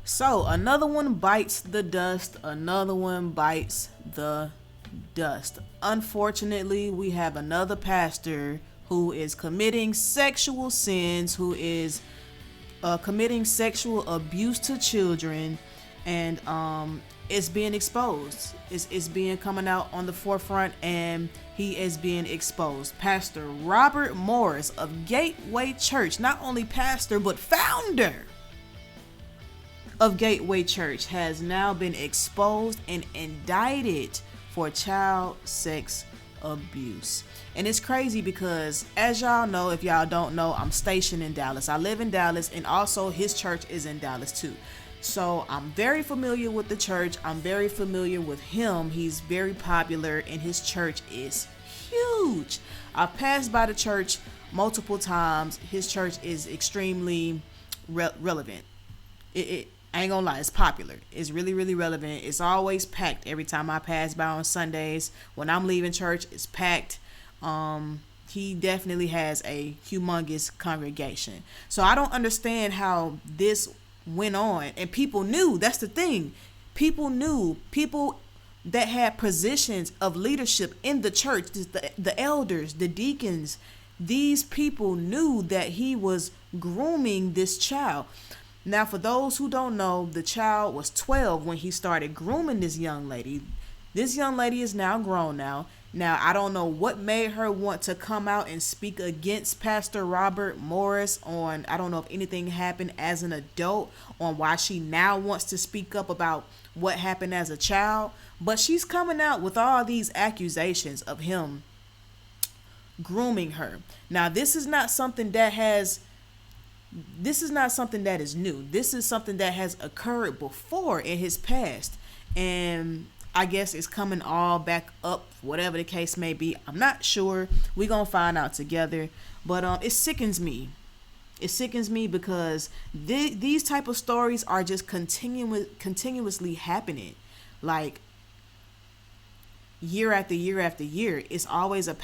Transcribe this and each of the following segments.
So another one bites the dust. Another one bites the dust. Unfortunately, we have another pastor who is committing sexual sins, who is committing sexual abuse to children, and it's being exposed. It's being coming out on the forefront, and he is being exposed. Pastor Robert Morris of Gateway Church, not only pastor but founder of Gateway Church, has now been exposed and indicted for child sex abuse. And it's crazy because, as y'all know, if y'all don't know, I'm stationed in Dallas. I live in Dallas, and also his church is in Dallas too. So I'm very familiar with the church. I'm very familiar with him. He's very popular, and his church is huge. I've passed by the church multiple times. His church is extremely relevant. I ain't gonna lie, it's popular. It's really, really relevant. It's always packed every time I pass by on Sundays. When I'm leaving church, it's packed. He definitely has a humongous congregation. So I don't understand how this went on. And people knew. That's the thing. People knew. People that had positions of leadership in the church, the elders, the deacons, these people knew that he was grooming this child. Now, for those who don't know, the child was 12 when he started grooming this young lady. This young lady is now grown now. Now, I don't know what made her want to come out and speak against Pastor Robert Morris on, I don't know if anything happened as an adult, on why she now wants to speak up about what happened as a child. But she's coming out with all these accusations of him grooming her. Now, this is not something that is new. This is something that has occurred before in his past. And I guess it's coming all back up, whatever the case may be. I'm not sure. We're going to find out together. But it sickens me. It sickens me because these type of stories are just continuously happening. Like, year after year after year. It's always a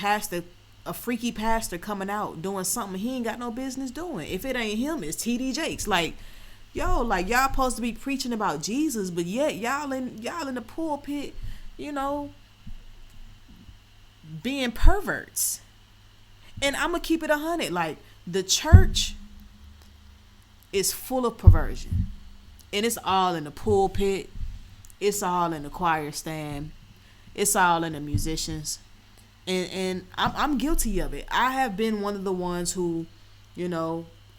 freaky pastor coming out doing something he ain't got no business doing. If it ain't him, it's TD Jakes. Like, yo, like, y'all supposed to be preaching about Jesus, but yet y'all in the pulpit, being perverts. And I'm gonna keep it 100. Like, the church is full of perversion, and it's all in the pulpit. It's all in the choir stand. It's all in the musicians. And I'm guilty of it. I have been one of the ones who,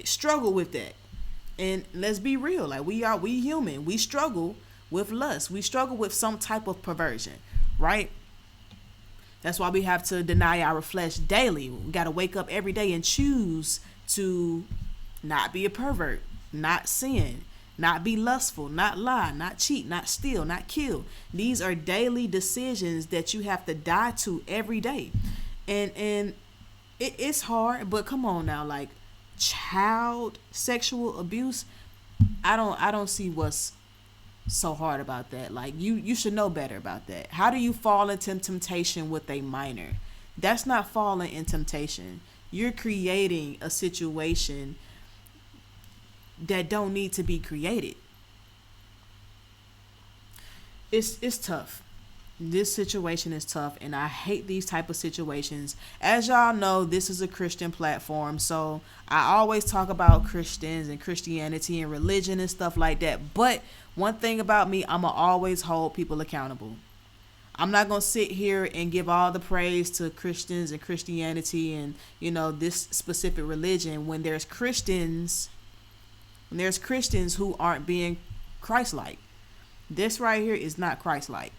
struggle with that. And let's be real, like, we human. We struggle with lust. We struggle with some type of perversion, right? That's why we have to deny our flesh daily. We got to wake up every day and choose to not be a pervert, not sin, not be lustful, not lie, not cheat, not steal, not kill. These are daily decisions that you have to die to every day. And it's hard, but come on now, like, child sexual abuse, I don't see what's so hard about that. Like, you should know better about that. How do you fall into temptation with a minor? That's not falling in temptation. You're creating a situation that don't need to be created. It's tough. This situation is tough, and I hate these type of situations. As y'all know, this is a Christian platform, so I always talk about Christians and Christianity and religion and stuff like that. But one thing about me, I'm going to always hold people accountable. I'm not going to sit here and give all the praise to Christians and Christianity and, this specific religion when there's Christians who aren't being Christ-like. This right here is not Christ-like.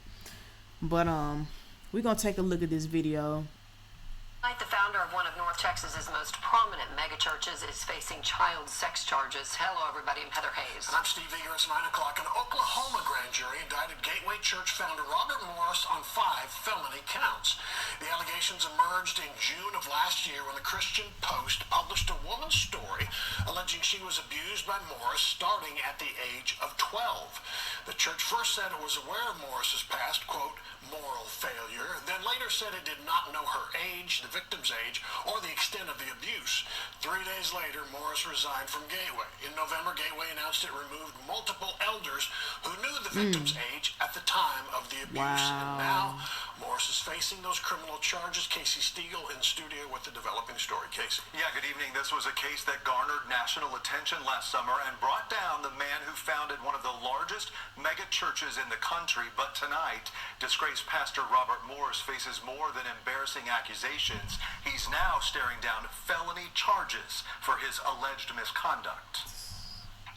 But we're going to take a look at this video. The founder of one of North Texas's most prominent megachurches is facing child sex charges. Hello, everybody. I'm Heather Hayes. And I'm Steve Eager. It's 9 o'clock. An Oklahoma grand jury indicted Gateway Church founder Robert Morris on 5 felony counts. The allegations emerged in June of last year when the Christian Post published a woman's story alleging she was abused by Morris starting at the age of 12. The church first said it was aware of Morris's past, quote, moral failure, and then later said it did not know her age, the victim's age, or the extent of the abuse. 3 days later, Morris resigned from Gateway. In November, Gateway announced it removed multiple elders who knew the victim's age at the time of the abuse. And now, Morris is facing those criminal charges. Casey Stiegel in studio with the developing story. Casey. Yeah, good evening. This was a case that garnered national attention last summer and brought down the man who founded one of the largest mega churches in the country. But tonight, disgraced Pastor Robert Morris faces more than embarrassing accusations. He's now staring down felony charges for his alleged misconduct.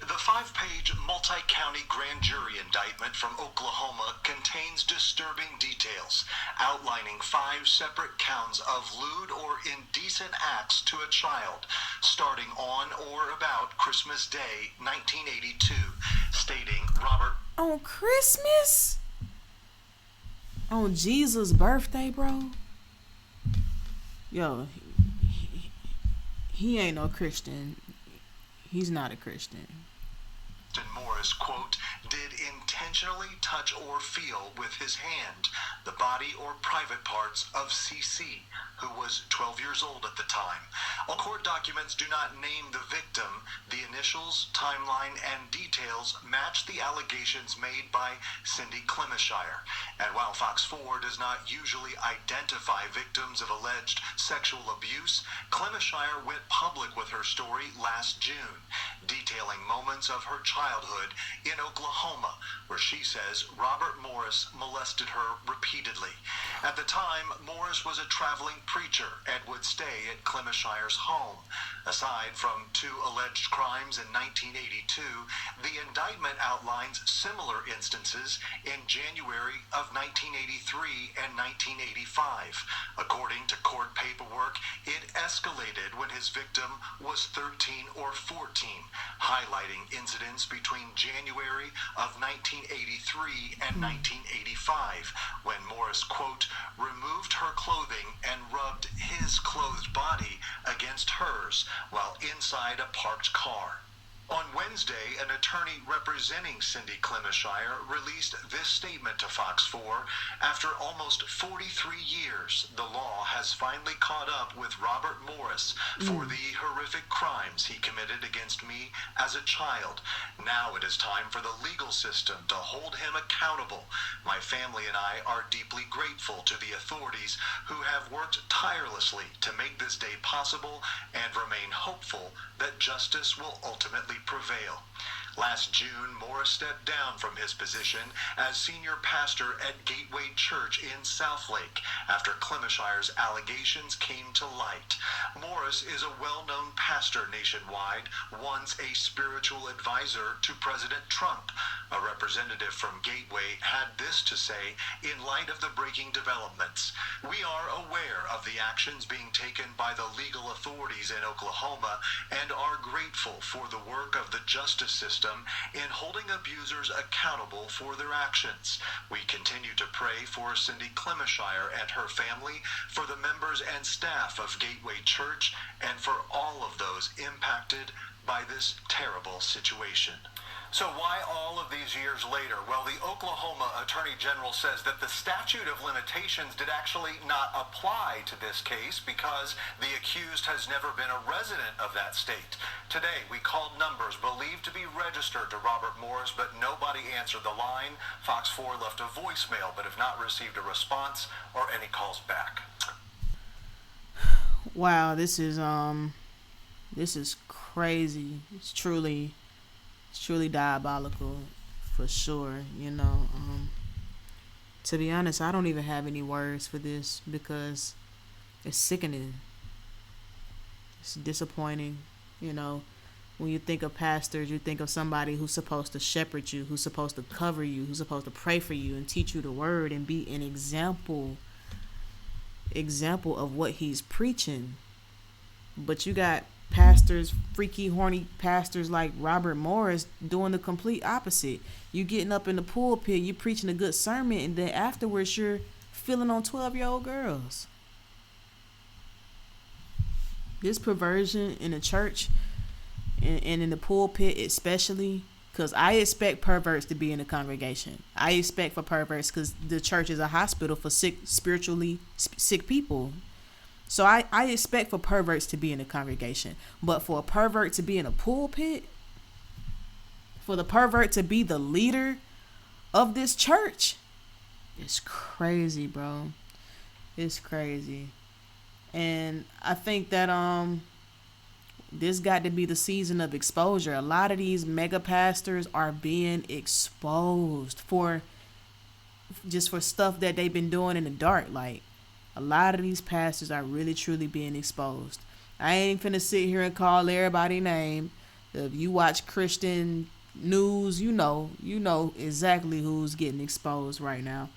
The 5-page multi-county grand jury indictment from Oklahoma contains disturbing details, outlining 5 separate counts of lewd or indecent acts to a child, starting on or about Christmas Day, 1982, stating Robert... On Christmas? On Jesus' birthday, bro? Yo, he ain't no Christian. He's not a Christian. Morris, quote, did intentionally touch or feel with his hand the body or private parts of CC, who was 12 years old at the time. While court documents do not name the victim, the initials, timeline, and details match the allegations made by Cindy Clemishire. And while Fox 4 does not usually identify victims of alleged sexual abuse, Clemishire went public with her story last June, detailing moments of her childhood in Oklahoma, where she says Robert Morris molested her repeatedly. At the time, Morris was a traveling preacher and would stay at Clemishire's home. Aside from 2 alleged crimes in 1982, the indictment outlines similar instances in January of 1983 and 1985. According to court paperwork, it escalated when his victim was 13 or 14, highlighting incidents between January of 1983 and 1985, when Morris, quote, removed her clothing and rubbed his clothed body against hers while inside a parked car. On Wednesday, an attorney representing Cindy Clemishire released this statement to Fox 4. After almost 43 years, the law has finally caught up with Robert Morris for the horrific crimes he committed against me as a child. Now it is time for the legal system to hold him accountable. My family and I are deeply grateful to the authorities who have worked tirelessly to make this day possible and remain hopeful that justice will ultimately prevail. Last June, Morris stepped down from his position as senior pastor at Gateway Church in Southlake after Clemishire's allegations came to light. Morris is a well-known pastor nationwide, once a spiritual advisor to President Trump. A representative from Gateway had this to say in light of the breaking developments. We are aware of the actions being taken by the legal authorities in Oklahoma and are grateful for the work of the justice system in holding abusers accountable for their actions. We continue to pray for Cindy Clemishire and her family, for the members and staff of Gateway Church, and for all of those impacted by this terrible situation. So why all of these years later? Well, the Oklahoma Attorney General says that the statute of limitations did actually not apply to this case because the accused has never been a resident of that state. Today, we called numbers believed to be registered to Robert Morris, but nobody answered the line. Fox 4 left a voicemail, but have not received a response or any calls back. Wow, this is crazy. It's truly diabolical, for sure. To be honest, I don't even have any words for this because it's sickening. It's disappointing. When you think of pastors, you think of somebody who's supposed to shepherd you, who's supposed to cover you, who's supposed to pray for you and teach you the word and be an example of what he's preaching. But you got pastors, freaky, horny pastors like Robert Morris doing the complete opposite. You getting up in the pulpit, you preaching a good sermon, and then afterwards you're feeling on 12-year-old girls. This perversion in the church and in the pulpit especially because I expect perverts to be in the congregation. I expect for perverts, because the church is a hospital for spiritually sick people. So I expect for perverts to be in the congregation. But for a pervert to be in a pulpit, for the pervert to be the leader of this church, it's crazy, bro. It's crazy. And I think that this got to be the season of exposure. A lot of these mega pastors are being exposed for stuff that they've been doing in the dark. Like, a lot of these pastors are really truly being exposed. I ain't finna sit here and call everybody name. If you watch Christian news, you know exactly who's getting exposed right now.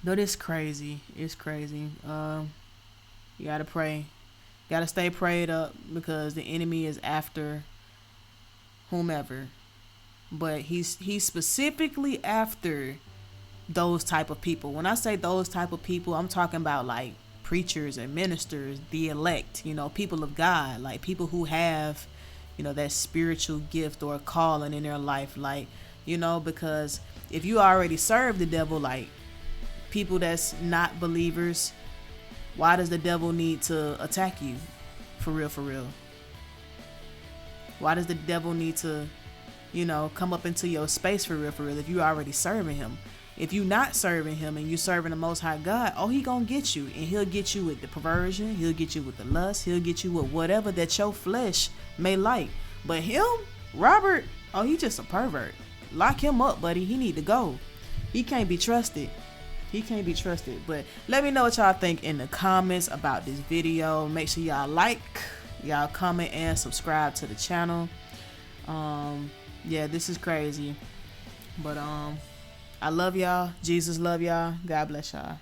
But it's crazy. It's crazy. You gotta pray. Gotta stay prayed up, because the enemy is after whomever. But he's specifically after those type of people. When I say those type of people, I'm talking about like preachers and ministers, the elect, people of God, like people who have, that spiritual gift or calling in their life. Like, because if you already serve the devil, like people that's not believers, why does the devil need to attack you? For real, for real. Why does the devil need to, come up into your space for real, if you already serving him? If you not serving him and you serving the Most High God, he gonna get you. And he'll get you with the perversion. He'll get you with the lust. He'll get you with whatever that your flesh may like. But him, Robert, he just a pervert. Lock him up, buddy. He need to go. He can't be trusted. He can't be trusted. But let me know what y'all think in the comments about this video. Make sure y'all like, y'all comment, and subscribe to the channel. Yeah, this is crazy. But I love y'all. Jesus love y'all. God bless y'all.